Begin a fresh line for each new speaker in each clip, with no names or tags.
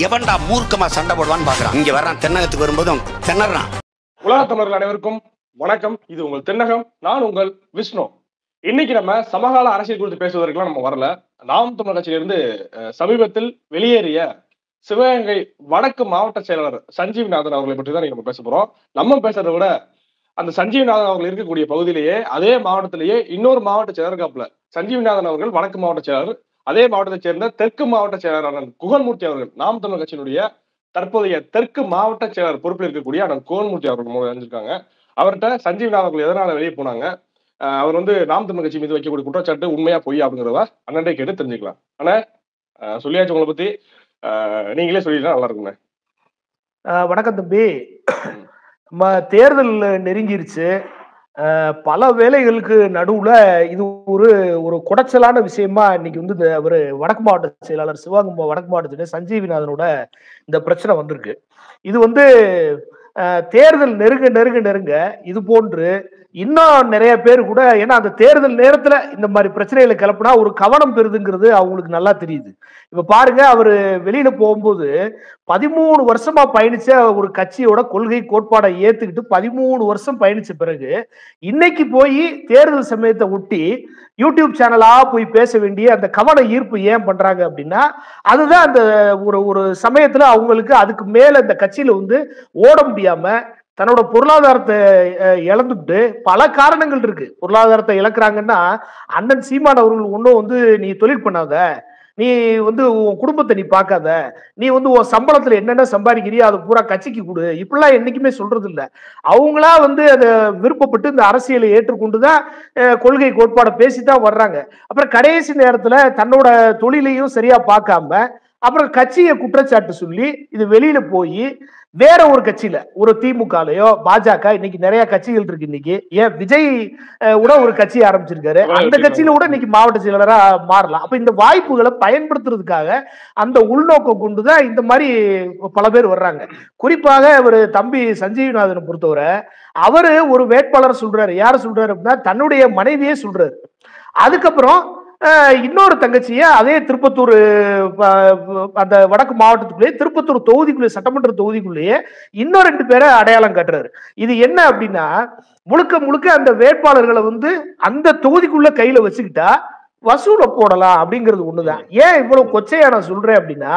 எவன்டா மூர்க்கமா சண்டை போடுவான்னு பாக்குறான். இங்க வர்றான் தென்னகத்துக்கு வரும்போது திணறான்.
உலக தமிழர்கள் அனைவருக்கும் வணக்கம். இது உங்கள் தென்னகம். நான் உங்கள் விஷ்ணு. இன்னைக்கு நம்ம சமகால அரசியல் குறித்து பேசுவதற்கெல்லாம் நம்ம வரல. நாம் தமிழர் கட்சியிலிருந்து சமீபத்தில் வெளியேறிய சிவகங்கை வடக்கு மாவட்ட செயலாளர் சஞ்சீவ்நாதன் அவர்களை பற்றி தான் நம்ம பேச போறோம். நம்ம பேசுறதை விட அந்த சஞ்சீவ்நாதன் அவர்கள் இருக்கக்கூடிய பகுதியிலேயே அதே மாவட்டத்திலேயே இன்னொரு மாவட்ட செயலர் காப்புல சஞ்சீவ்நாதன் அவர்கள் வடக்கு மாவட்ட செயலாளர், அதே மாவட்டத்தை சேர்ந்த தெற்கு மாவட்ட செயலாளர் குகன்மூர்த்தி அவர்கள் நாம் தமிழர் கட்சியினுடைய தற்போதைய தெற்கு மாவட்ட செயலர் பொறுப்பில் இருக்கக்கூடிய அண்ணன் குகன்மூர்த்தி அவர்கள் அறிஞ்சிருக்காங்க. அவர்கிட்ட சஞ்சீவ்நாதன் அவர்கள் எதனால வெளியே போனாங்க, அவர் நாம் தமிழர் கட்சி மீது வைக்கக்கூடிய குற்றச்சாட்டு உண்மையா பொய்யா அப்படிங்கிறத அண்ணன்டே கேட்டு தெரிஞ்சுக்கலாம். ஆனா சொல்லியாச்சு, உங்களை பத்தி நீங்களே சொல்லிட்டா நல்லா இருக்குங்க.
வணக்கம் தம்பி. நம்ம தேர்தல் நெருங்கிருச்சு. பல வேலைகளுக்கு நடுவுல இது ஒரு குடைச்சலான விஷயமா இன்னைக்கு வந்து ஒரு வடக்கு மாவட்ட செயலாளர் சிவகங்கை வடக்கு மாவட்டத்திலே சஞ்சீவிநாதனோட இந்த பிரச்சனை வந்திருக்கு. இது வந்து தேர்தல் நெருங்க இது போன்று இன்னும் நிறைய பேர் கூட, ஏன்னா அந்த தேர்தல் நேரத்துல இந்த மாதிரி பிரச்சனைகளை கிளப்புனா ஒரு கவனம் பெறுதுங்கிறது அவங்களுக்கு நல்லா தெரியுது. இப்ப பாருங்க, அவரு வெளியில போகும்போது 13 வருஷமா பயணிச்ச ஒரு கட்சியோட கொள்கை கோட்பாடை ஏத்துக்கிட்டு 13 வருஷம் பயணிச்ச பிறகு இன்னைக்கு போய் தேர்தல் சமயத்தை ஒட்டி யூடியூப் சேனலா போய் பேச வேண்டிய அந்த கவன ஈர்ப்பு ஏன் பண்றாங்க அப்படின்னா, அதுதான் அந்த ஒரு சமயத்துல அவங்களுக்கு அதுக்கு மேல இந்த கட்சியில வந்து ஓட முடியாம தன்னோட பொருளாதாரத்தை இழந்துட்டு, பல காரணங்கள் இருக்கு. பொருளாதாரத்தை இழக்கிறாங்கன்னா, அண்ணன் சீமான் அவர்கள் ஒன்றும் வந்து நீ தொழில் பண்ணாத, நீ வந்து உன் குடும்பத்தை நீ பார்க்காத, நீ வந்து உன் சம்பளத்துல என்னென்ன சம்பாதிக்கிறியோ அதை பூரா கட்சிக்கு கொடு, இப்படிலாம் என்னைக்குமே சொல்றது இல்லை. அவங்களா வந்து அதை விருப்பப்பட்டு இந்த அரசியலை ஏற்றுக்கொண்டுதான் கொள்கை கோட்பாடை பேசித்தான் வர்றாங்க. அப்புறம் கடைசி நேரத்துல தன்னோட தொழிலையும் சரியா பார்க்காம அப்புறம் கட்சியை குற்றச்சாட்டு சொல்லி இது வெளியில போய் வேற ஒரு கட்சியில, ஒரு திமுகலையோ பாஜக, இன்னைக்கு நிறைய கட்சிகள் இருக்கு. இன்னைக்கு ஏன் விஜய் கூட ஒரு கட்சி ஆரம்பிச்சிருக்காரு, அந்த கட்சியில கூட இன்னைக்கு மாவட்ட செயலரா மாறலாம். அப்ப இந்த வாய்ப்புகளை பயன்படுத்துறதுக்காக அந்த உள்நோக்கம் கொண்டுதான் இந்த மாதிரி பல பேர் வர்றாங்க. குறிப்பாக ஒரு தம்பி சஞ்சீவ்நாதனை பொறுத்தவரை அவரு ஒரு வேட்பாளர் சொல்றாரு. யார சொல்றாரு அப்படின்னா தன்னுடைய மனைவியே சொல்றாரு. அதுக்கப்புறம் இன்னொரு தங்கச்சிய அதே திருப்பத்தூர் அந்த வடக்கு மாவட்டத்துக்குள்ளேயே திருப்பத்தூர் தொகுதிக்குள்ளே, சட்டமன்ற தொகுதிக்குள்ளேயே இன்னும் 2 பேரை அடையாளம் காட்டுறாரு. இது என்ன அப்படின்னா, முழுக்க அந்த வேட்பாளர்களை வந்து அந்த தொகுதிக்குள்ள கையில வச்சுக்கிட்டா வசூல போடலாம் அப்படிங்கிறது ஒண்ணுதான். ஏன் இவ்வளவு கொச்சையா நான் சொல்றேன் அப்படின்னா,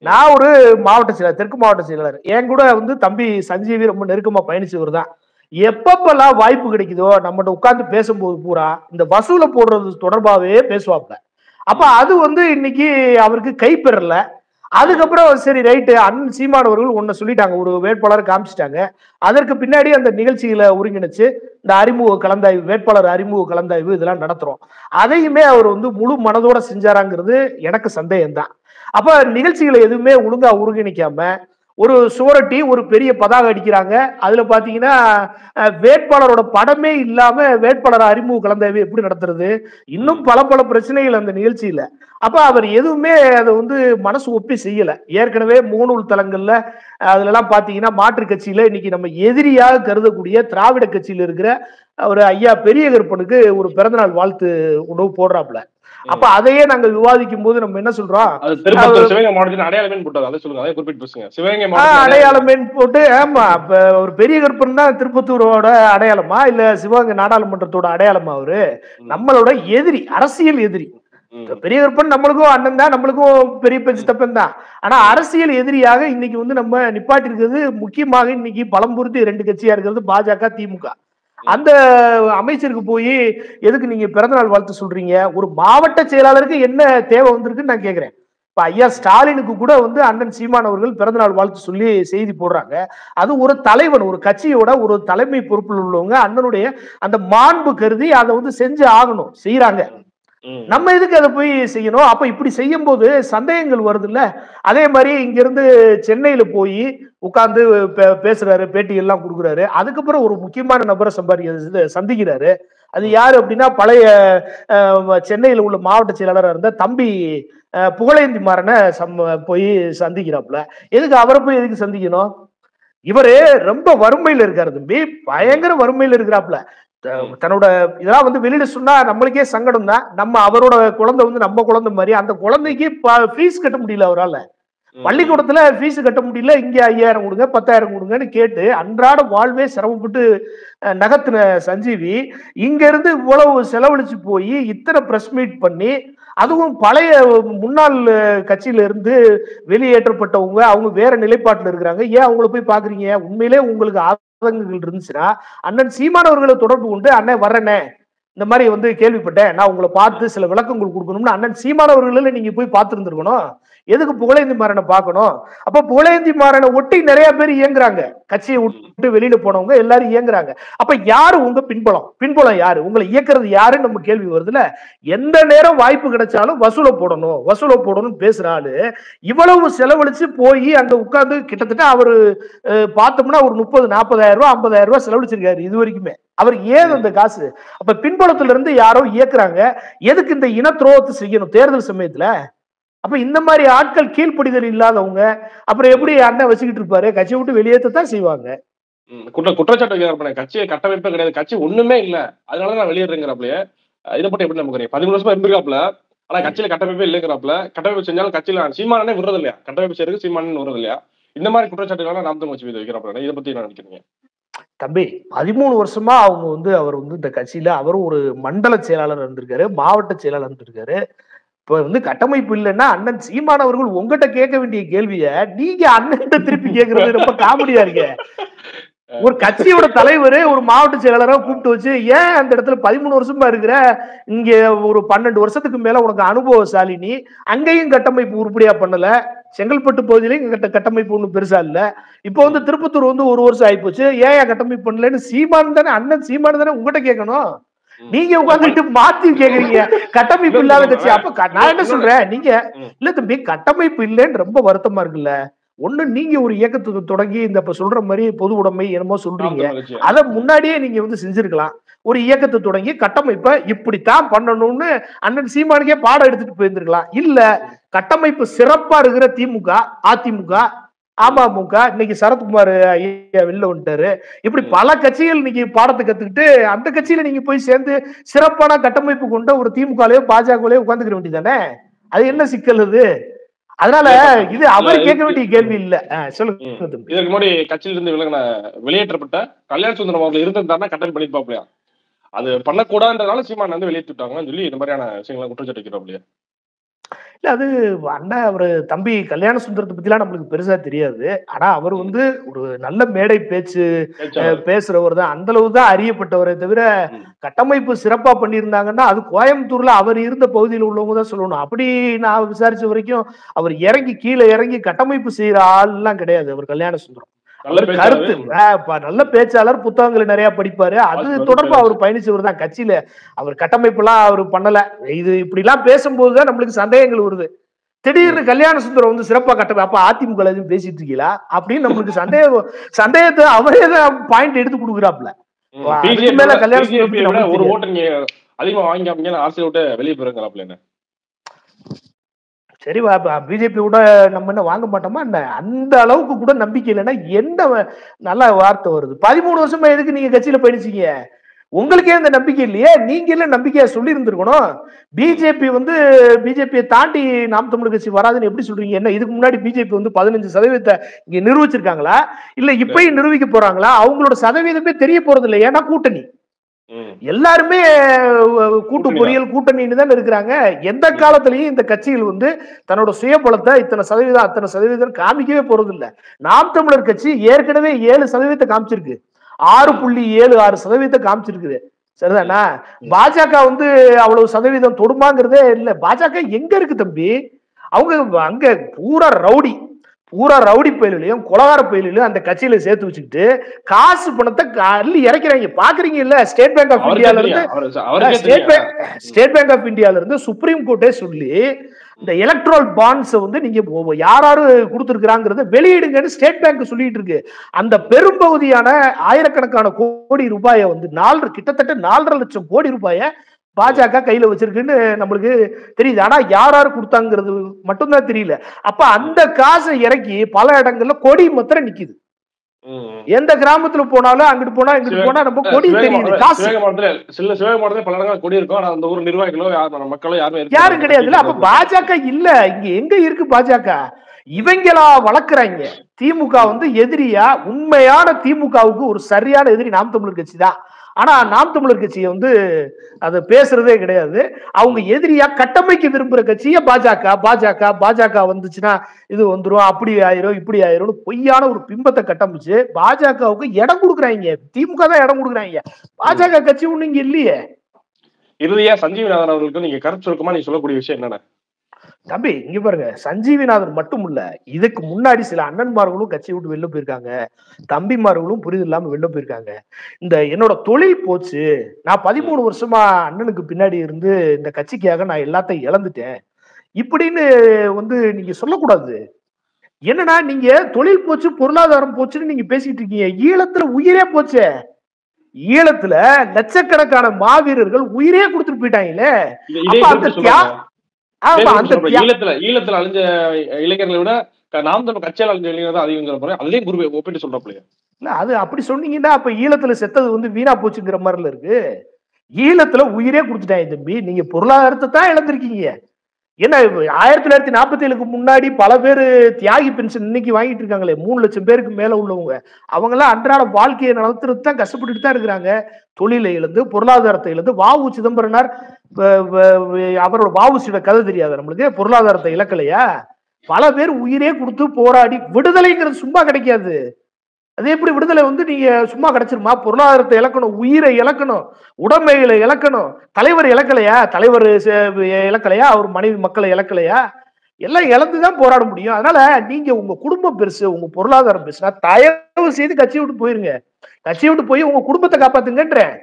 நான் ஒரு மாவட்ட செயலர், தெற்கு மாவட்ட செயலர். என் கூட வந்து தம்பி சஞ்சீவி ரொம்ப நெருக்கமா பயணிச்சவர் தான். எப்பப்பெல்லாம் வாய்ப்பு கிடைக்குதோ நம்மகிட்ட உட்கார்ந்து பேசும்போது பூரா இந்த வசூல போடுறது தொடர்பாகவே பேசுவாப்ல. அப்ப அது வந்து இன்னைக்கு அவருக்கு கை பெறல. அதுக்கப்புறம் சரி ரைட்டு, அண்ணன் சீமானவர்கள் ஒன்னு சொல்லிட்டாங்க, ஒரு வேட்பாளர் காமிச்சிட்டாங்க. அதற்கு பின்னாடி அந்த நிகழ்ச்சிகளை ஒருங்கிணைச்சு இந்த அறிமுக கலந்தாய்வு, வேட்பாளர் அறிமுக கலந்தாய்வு இதெல்லாம் நடத்துறோம். அதையுமே அவர் வந்து முழு மனதோட செஞ்சாராங்கிறது எனக்கு சந்தேகம்தான். அப்ப நிகழ்ச்சிகளை எதுவுமே ஒழுங்கா ஒருங்கிணைக்காம ஒரு சுவரட்டி ஒரு பெரிய பதாக அடிக்கிறாங்க. அதுல பாத்தீங்கன்னா வேட்பாளரோட படமே இல்லாம வேட்பாளர் அறிமுக கலந்தாய்வு எப்படி நடத்துறது, இன்னும் பல பிரச்சனைகள் அந்த நிகழ்ச்சியில. அப்ப அவர் எதுவுமே அதை வந்து மனசு ஒப்பி செய்யல. ஏற்கனவே முகநூல் தளங்கள்ல அதுல எல்லாம் பாத்தீங்கன்னா மாற்று கட்சியில இன்னைக்கு நம்ம எதிரியாக கருதக்கூடிய திராவிட கட்சியில இருக்கிற ஒரு ஐயா பெரிய கருப்பனுக்கு ஒரு பிறந்தநாள் வாழ்த்து உணவு போடுறாப்ல. அப்ப அதையே நாங்க விவாதிக்கும் போது நம்ம என்ன சொல்றோம், அடையாளமேன் போட்டு, ஆமா ஒரு பெரிய கருப்பன் தான் திருப்பத்தூரோட அடையாளமா இல்ல சிவகங்கை நாடாளுமன்றத்தோட அடையாளமா? அவரு நம்மளோட எதிரி, அரசியல் எதிரி. பெரிய கருப்பன் நம்மளுக்கும் அண்ணன் தான், நம்மளுக்கும் பெரிய பெஞ்சு தப்பன் தான். ஆனா அரசியல் எதிரியாக இன்னைக்கு வந்து நம்ம நிப்பாட்டி இருக்கிறது, முக்கியமாக இன்னைக்கு பலம்புறுத்தி 2 கட்சியா இருக்கிறது பாஜக திமுக. அந்த அமைச்சருக்கு போய் எதுக்கு நீங்க பிறந்தநாள் வாழ்த்து சொல்றீங்க? ஒரு மாவட்ட செயலாளருக்கு என்ன தேவை வந்திருக்குன்னு நான் கேக்குறேன். இப்ப ஐயா ஸ்டாலினுக்கு கூட வந்து அண்ணன் சீமான் அவர்கள் பிறந்தநாள் வாழ்த்து சொல்லி செய்தி போடுறாங்க. அது ஒரு தலைவன், ஒரு கட்சியோட ஒரு தலைமை பொறுப்பில் உள்ளவங்க அண்ணனுடைய அந்த மாண்பு கருதி அதை வந்து செஞ்சு ஆகணும், செய்யறாங்க. நம்ம எதுக்கு அதை போய் செய்யணும்? அப்ப இப்படி செய்யும் போது சந்தேகங்கள் வருது இல்ல. அதே மாதிரி இங்க இருந்து சென்னையில போய் உட்கார்ந்து பேசுறாரு, பேட்டி எல்லாம் கொடுக்குறாரு. அதுக்கப்புறம் ஒரு முக்கியமான நபரை சந்திக்கிறாரு. அது யாரு அப்படின்னா, பழைய சென்னையில் உள்ள மாவட்ட செயலாளராக இருந்த தம்பி புகழேந்தி மாறனை போய் சந்திக்கிறாப்புல. எதுக்கு அவரை போய் எதுக்கு சந்திக்கணும்? இவரு ரொம்ப வறுமையில இருக்காரு தம்பி, பயங்கர வறுமையில இருக்கிறாப்புல. தன்னோட இதெல்லாம் வந்து வெளியில சொன்னா நம்மளுக்கே சங்கடம் தான். நம்ம அவரோட குழந்தை வந்து நம்ம குழந்தை மாதிரி, அந்த குழந்தைக்கு ஃபீஸ் கட்ட முடியல அவரால். பள்ளிக்கூடத்துல ஃபீஸ் கட்ட முடியல, இங்க 5000 கொடுங்க 10,000 கொடுங்கன்னு கேட்டு அன்றாட வாழ்வே சிரமப்பட்டு நகர்த்தின சஞ்சீவி இங்க இருந்து இவ்வளவு செலவழிச்சு போய் இத்தனை பிரஸ் மீட் பண்ணி, அதுவும் பழைய முன்னாள் கட்சியில இருந்து வெளியேற்றப்பட்டவங்க, அவங்க வேற நிலைப்பாட்டுல இருக்கிறாங்க. ஏன் அவங்கள போய் பாக்குறீங்க? உண்மையிலே உங்களுக்கு ஆதங்கங்கள் இருந்துச்சுன்னா அண்ணன் சீமானவர்களை தொடர்பு கொண்டு, அண்ணன் வர்றேனே இந்த மாதிரி வந்து கேள்விப்பட்டேன், நான் உங்களை பார்த்து சில விளக்கங்கள் கொடுக்கணும்னு அண்ணன் சீமானவர்கள் நீங்க போய் பார்த்திருந்திருக்கணும். எதுக்கு புகழேந்தி மாறனை பார்க்கணும்? அப்ப புகழேந்தி மாறனை ஒட்டி நிறைய பேர் இயங்குறாங்க, கட்சியை விட்டு வெளியில போனவங்க எல்லாரும் இயங்குறாங்க. அப்ப யாரு உங்க பின்புலம் யாரு? உங்களை இயக்குறது யாருன்னு நம்ம கேள்வி வருதுல. எந்த நேரம் வாய்ப்பு கிடைச்சாலும் வசூலை போடணும் பேசுற ஆளு இவ்வளவு செலவழிச்சு போய் அங்க உட்கார்ந்து கிட்டத்தட்ட அவரு பார்த்தோம்னா ஒரு 30-40,000 ரூபாய் 50,000 ரூபாய் செலவழிச்சிருக்காரு இது வரைக்குமே. அவர் ஏன் அந்த காசு? அப்ப பின்புலத்துல இருந்து யாரோ இயக்குறாங்க. எதுக்கு இந்த இன துரோகத்தை செய்யணும் தேர்தல் சமயத்துல? அப்ப இந்த மாதிரி ஆட்கள் கீழ்ப்படிதல் இல்லாதவங்க அப்புறம் எப்படி அண்ணன் வச்சுக்கிட்டு இருப்பாரு? கட்சியை விட்டு வெளியேற்றத்தான் செய்வாங்க.
குற்றச்சாட்டு கட்சியை கட்டமைப்பே கிடையாது, கட்சி ஒண்ணுமே இல்ல, அதனால நான் வெளியேறேங்கிறாப்லயே. இதை பத்தி எப்படி நமக்கு 13 வருஷமா இருந்திருக்காப்ல, ஆனா கட்சியில கட்டமைப்பே இல்லைங்கிறாப்ல. கட்டமைப்பு செஞ்சாலும் கட்சியில சீமானே விடுறது இல்லையா? கட்டமைப்பு செய்யறதுக்கு சீமானு விடுறது இல்லையா? இந்த மாதிரி குற்றச்சாட்டுகள் நாம் தமிழ் கட்சி வைக்கிறாப்ல. இதை பத்தி என்ன நினைக்கிறீங்க?
தம்பி 13 வருஷமா அவங்க வந்து அவர் வந்து இந்த கட்சியில அவரும் ஒரு மண்டல செயலாளர் இருந்திருக்காரு, மாவட்ட செயலாளர் இருந்திருக்காரு. இப்ப வந்து கட்டமைப்பு இல்லைன்னா அண்ணன் சீமானவர்கள் உங்ககிட்ட கேட்க வேண்டிய கேள்விய நீங்க அண்ணன் திருப்பி கேட்கறது ரொம்ப காமெடியா இருக்கு. ஒரு கட்சியோட தலைவர் ஒரு மாவட்ட செயலாளரை கூப்பிட்டு வச்சு, ஏன் அந்த இடத்துல 13 வருஷமா இருக்கிற, இங்க ஒரு 12 வருஷத்துக்கு மேல உனக்கு அனுபவசாலி, நீ அங்கேயும் கட்டமைப்பு உருப்படியா பண்ணல, செங்கல்பட்டு பகுதியிலையும் கட்டமைப்பு ஒண்ணும் பெருசா இல்ல, இப்போ வந்து திருப்பத்தூர் வந்து 1 வருஷம் ஆயிப்போச்சு, ஏன் கட்டமைப்பு பண்ணலன்னு சீமான் தானே அண்ணன் சீமான் தானே உங்ககிட்ட கேட்கணும். நீங்க உட்காந்துட்டு மாத்தி கேக்குறீங்க கட்டமைப்பு இல்லாத கட்சி. அப்ப நான் என்ன சொல்றேன், நீங்க இல்ல தம்பி கட்டமைப்பு இல்லைன்னு ரொம்ப வருத்தமா இருக்குல்ல. ஒண்ணு நீங்க ஒரு இயக்கத்துக்கு தொடங்கி இந்த சொல்ற மாதிரி பொது உடைமை என்னமோ சொல்றீங்க, அத முன்னாடியே நீங்க வந்து செஞ்சிருக்கலாம். ஒரு இயக்கத்தை தொடங்கி கட்டமைப்பை இப்படித்தான் பண்ணணும்னு அண்ணன் சீமானுக்கே பாடம் எடுத்துட்டு போயிருந்திருக்கலாம். இல்ல கட்டமைப்பு சிறப்பா இருக்கிற திமுக, அதிமுக, அமமுக, இன்னைக்கு சரத்குமார் வெளில வந்துட்டாரு, இப்படி பல கட்சிகள் இன்னைக்கு பாடத்தை கத்துக்கிட்டு அந்த கட்சியில நீங்க போய் சேர்ந்து சிறப்பான கட்டமைப்பு கொண்ட ஒரு திமுகலயோ பாஜகலயோ உட்காந்துக்கிற வேண்டியதானே? அது என்ன சிக்கல் அது? அதனால இது அவர் கேட்க வேண்டிய கேள்வி இல்ல. சொல்லுங்க.
இதற்கு முன்னாடி கட்சியில இருந்து வெளியேற்றப்பட்ட கல்யாண சுந்தரம் அவர்கள் இருந்திருந்தாருன்னா கட்டளை பண்ணிருப்பாப்லையா? அது பண்ணக்கூடாதுன்றதால சீமான் வந்து வெளியேற்றிட்டாங்கன்னு சொல்லி இந்த மாதிரியான விஷயங்களை குற்றச்சாட்டு வைக்கிறாப்லையா?
இல்ல அது அண்ணன் அவரு தம்பி கல்யாண சுந்தரத்தை பத்தி எல்லாம் நம்மளுக்கு பெருசா தெரியாது. ஆனா அவர் வந்து ஒரு நல்ல மேடை பேச்சு பேசுறவர் தான், அந்த அளவு தான் அறியப்பட்டவரை தவிர கட்டமைப்பு சிறப்பா பண்ணியிருந்தாங்கன்னா அது கோயம்புத்தூர்ல அவர் இருந்த பகுதியில் உள்ளவங்க தான் சொல்லணும். அப்படி நான் விசாரிச்ச வரைக்கும் அவர் இறங்கி கீழே இறங்கி கட்டமைப்பு செய்யற ஆள் எல்லாம் கிடையாது அவர் கல்யாண சுந்தரம். கருத்து நல்ல பேச்சாளர், புத்தகங்களை நிறைய படிப்பாரு, அது தொடர்பா அவர் பயணிச்சவர் தான். கட்சியில அவர் கட்டமைப்பு எல்லாம் அவர் பண்ணல. இது இப்படி எல்லாம் பேசும்போதுதான் நம்மளுக்கு சந்தேகங்கள் வருது. திடீர்னு கல்யாண சுந்தரம் வந்து சிறப்பா கட்டமை, அப்ப அதிமுக எதுவும் பேசிட்டு இருக்கீங்களா அப்படின்னு நம்மளுக்கு சந்தேகத்தை அவரே தான் பாயிண்ட் எடுத்து கொடுக்குறாப்ல. மேல கல்யாண சுந்தரம்
ஒரு ஓட்டு நீங்க அதிகமா வாங்கி அரசியல் விட்டு வெளியே போயிருங்களாப்ல. என்ன
சரி பிஜேபி கூட நம்ம என்ன வாங்க மாட்டோமா என்ன? அந்த அளவுக்கு கூட நம்பிக்கை இல்லைன்னா என்ன நல்ல வார்த்தை வருது? 13 வருஷமா எதுக்கு நீங்க கட்சியில பயணிச்சீங்க? உங்களுக்கே அந்த நம்பிக்கை இல்லையே? நீங்க இல்ல நம்பிக்கையா சொல்லி இருந்திருக்கணும். பிஜேபியை தாண்டி நாம் தமிழர் கட்சி வராதுன்னு எப்படி சொல்றீங்க? என்ன இதுக்கு முன்னாடி பிஜேபி வந்து 15% இங்க நிரூபிச்சிருக்காங்களா, இல்ல இப்பயும் நிரூபிக்க போறாங்களா? அவங்களோட சதவீதமே தெரிய போறது இல்லை. ஏன்னா கூட்டணி எல்லாருமே கூட்டு பொறியியல் கூட்டணின்னு தான் இருக்கிறாங்க. எந்த காலத்திலையும் இந்த கட்சிகள் வந்து தன்னோட சுயபலத்தை இத்தனை சதவீதம் அத்தனை சதவீதம் காமிக்கவே போறது இல்லை. நாம் தமிழர் கட்சி ஏற்கனவே 7% காமிச்சிருக்கு, 6.76% காமிச்சிருக்குது. சரிதானா? பாஜக வந்து அவ்வளவு சதவீதம் தொடுமாங்கிறதே இல்லை. பாஜக எங்க இருக்கு தம்பி? அவங்க அங்க பூரா ரவுடி பயிலையும் கொலகார பயிலையும் அந்த கட்சியில சேர்த்து வச்சுக்கிட்டு காசு பணத்தை அள்ளி இறக்கிறாங்க. பாக்குறீங்க இல்ல? ஸ்டேட் பேங்க் ஆஃப் இந்தியால இருந்து சுப்ரீம் கோர்ட்டே சொல்லி இந்த எலக்ட்ரல் பாண்ட்ஸ் வந்து நீங்க யாராரு கொடுத்திருக்கிறாங்கிறத வெளியிடுங்கன்னு ஸ்டேட் பேங்க் சொல்லிட்டு இருக்கு. அந்த பெரும்பகுதியான ஆயிரக்கணக்கான கோடி ரூபாயை வந்து கிட்டத்தட்ட 4.5 லட்சம் கோடி ரூபாயை பாஜக கையில வச்சிருக்குன்னு நம்மளுக்கு தெரியுது. ஆனா யாராரு கொடுத்தாங்கிறது மட்டும்தான் தெரியல. அப்ப அந்த காசை இறக்கி பல இடங்கள்ல கொடி மாத்திரம் நிக்குது. எந்த கிராமத்துல போனாலும் அங்கிட்டு போனா நம்ம கொடி தெரியுது. காசு
சிவகமாவட்டத்துல பல இடங்கள் கொடி இருக்கும், ஆனா அந்த ஊர் நிர்வாகிகளோ மக்களோ யாரும்
கிடையாதுல்ல. அப்ப பாஜக இல்ல, இங்க எங்க இருக்கு பாஜக? இவங்களா வளர்க்குறாங்க. திமுக வந்து எதிரியா, உண்மையான திமுகவுக்கு ஒரு சரியான எதிரி நாம் தமிழர் கட்சி தான். ஆனா நாம் தமிழர் கட்சியை வந்து அதை பேசுறதே கிடையாது. அவங்க எதிரியா கட்டமைக்க விரும்புற கட்சியை பாஜக பாஜக பாஜக வந்துச்சுன்னா இது வந்துரும், அப்படி ஆயிரும் இப்படி ஆயிரும் பொய்யான ஒரு பிம்பத்தை கட்டமைச்சு பாஜகவுக்கு இடம் கொடுக்குறாங்க. திமுக தான் இடம் கொடுக்குறாங்க. பாஜக கட்சி ஒண்ணு இங்க இல்லையே.
இறுதியா சஞ்சீவிநாதன் அவர்களுக்கு நீங்க கருத்து சுருக்கமா நீங்க சொல்லக்கூடிய விஷயம் என்னென்ன?
தம்பி இங்க பாருங்க, சஞ்சீவிநாதன் மட்டும் இல்ல, இதுக்கு முன்னாடி சில அண்ணன்மார்களும் கட்சியை விட்டு வெளில போயிருக்காங்க, தம்பிமார்களும் புரிதல் இல்லாம வெளில போயிருக்காங்க. இந்த என்னோட தொழில் போச்சு, நான் 13 வருஷமா அண்ணனுக்கு பின்னாடி இருந்து இந்த கட்சிக்காக நான் எல்லாத்தையும் இழந்துட்டேன் இப்படின்னு வந்து நீங்க சொல்லக்கூடாது. என்னன்னா நீங்க தொழில் போச்சு பொருளாதாரம் போச்சுன்னு நீங்க பேசிட்டு இருக்கீங்க. ஈழத்துல உயிரே போச்சே. ஈழத்துல லட்சக்கணக்கான மாவீரர்கள் உயிரே கொடுத்துட்டு போயிட்டாங்களே. அப்ப அந்த
ஈழத்துல அழிஞ்ச இளைஞர்களை விட நாம் தமிழ் கட்சியால் அழிஞ்ச இளைஞர் தான் அதிகம். அதையும் குரு ஒப்பிட்டு சொல்றப்பலையே
இல்ல, அது அப்படி சொன்னீங்கன்னா அப்ப ஈழத்துல செத்தது வந்து வீணா போச்சுங்கிற மாதிரில இருக்கு. ஈழத்துல உயிரே கொடுத்துட்டாங்க தம்பி. நீங்க பொருளாதாரத்தை தான் இழந்திருக்கீங்க. ஏன்னா 1947க்கு முன்னாடி பல பேர் தியாகி பென்ஷன் இன்னைக்கு வாங்கிட்டு இருக்காங்களே, 3 லட்சம் பேருக்கு மேல உள்ளவங்க, அவங்க எல்லாம் அன்றாட வாழ்க்கையை நடத்துறது தான் கஷ்டப்பட்டுட்டு தான் இருக்கிறாங்க. தொழிலை இழந்து பொருளாதாரத்தை இழந்து வ.உ. சிதம்பரனார் அவரோட வ.உ.சியோட கதை தெரியாது நம்மளுக்கு, பொருளாதாரத்தை இழக்கலையா? பல பேர் உயிரே கொடுத்து போராடி, விடுதலைங்கிறது சும்மா கிடைக்காது. அது எப்படி விடுதலை வந்து நீங்க சும்மா கிடைச்சிருமா? பொருளாதாரத்தை இழக்கணும், உயிரை இழக்கணும், உடைமைகளை இழக்கணும். தலைவர் இழக்கலையா? தலைவர் இழக்கலையா? அவர் மனைவி மக்களை இழக்கலையா? எல்லாம் இழந்துதான் போராட முடியும். அதனால நீங்க உங்க குடும்பம் பெருசு, உங்க பொருளாதாரம் பெருசுனா தயவு செய்து கட்சியை விட்டு போயிருங்க. கட்சியை விட்டு போய் உங்க குடும்பத்தை காப்பாத்துங்கன்றேன்.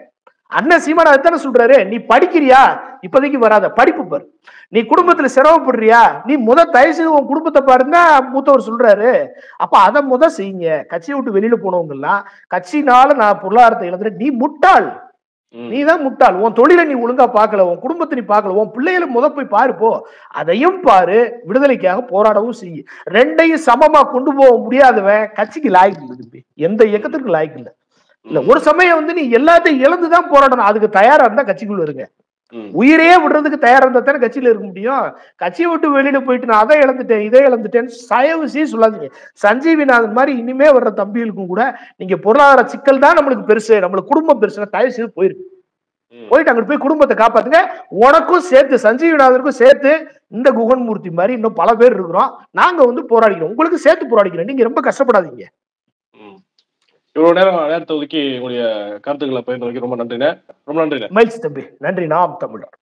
அண்ணன் சீமான் அதுதானே சொல்றாரு. நீ படிக்கிறியா? இப்போதைக்கு வராத, படிப்பு பாரு. நீ குடும்பத்துல சிரமப்படுறியா? நீ தயவு செய்து உன் குடும்பத்தை பாருன்னா மூத்தவர் சொல்றாரு. அப்ப அதை செய்யுங்க. கட்சியை விட்டு வெளியில போனவங்க எல்லாம் கட்சினால நான் பொருளாதாரத்தை இழந்துறேன், நீ முட்டாள், நீ தான் முட்டாள். உன் தொழிலை நீ ஒழுங்கா பார்க்கல, உன் குடும்பத்தை நீ பார்க்கல, உன் பிள்ளைகளை போய் பாரு போ. அதையும் பாரு, விடுதலைக்காக போராடவும் செய்ய. ரெண்டையும் சமமா கொண்டு போக முடியாதவன் கட்சிக்கு லாய்க்கு இல்லை, எந்த இயக்கத்திற்கு லாய்க்கு இல்லை. இல்ல ஒரு சமயம் வந்து நீ எல்லாத்தையும் இழந்துதான் போராடணும். அதுக்கு தயாரா இருந்தா கட்சிக்குள்ள இருங்க. உயிரையே விடுறதுக்கு தயாரா இருந்தா தானே கட்சியில இருக்க முடியும். கட்சியை விட்டு வெளியில போயிட்டு நான் அதை இழந்துட்டேன் இதை இழந்துட்டேன்னு தயவு செய்து சொல்லாதீங்க. சஞ்சீவிநாதன் மாதிரி இனிமே வர்ற தம்பிகளுக்கும் கூட நீங்க பொருளாதார சிக்கல் தான் நம்மளுக்கு பெருசு, நம்மளுக்கு குடும்பம் பெருசுன்னா தயவு செய்து போயிருக்கு. போயிட்டு அங்கிட்டு போய் குடும்பத்தை காப்பாத்துங்க. உனக்கும் சேர்த்து, சஞ்சீவிநாதனுக்கும் சேர்த்து, இந்த குகன்மூர்த்தி மாதிரி இன்னும் பல பேர் இருக்கிறோம், நாங்க வந்து போராடிக்கிறோம், உங்களுக்கு சேர்த்து போராடிக்கிறோம். நீங்க ரொம்ப கஷ்டப்படாதீங்க.
இவ்வளவு நேரத்தை ஒதுக்கி உங்களுடைய கருத்துக்களை பகிர்ந்து வைக்க ரொம்ப நன்றிண்ணே. ரொம்ப நன்றிண்ணே.
மகிழ்ச்சி தம்பி, நன்றி. நாம் தமிழர்.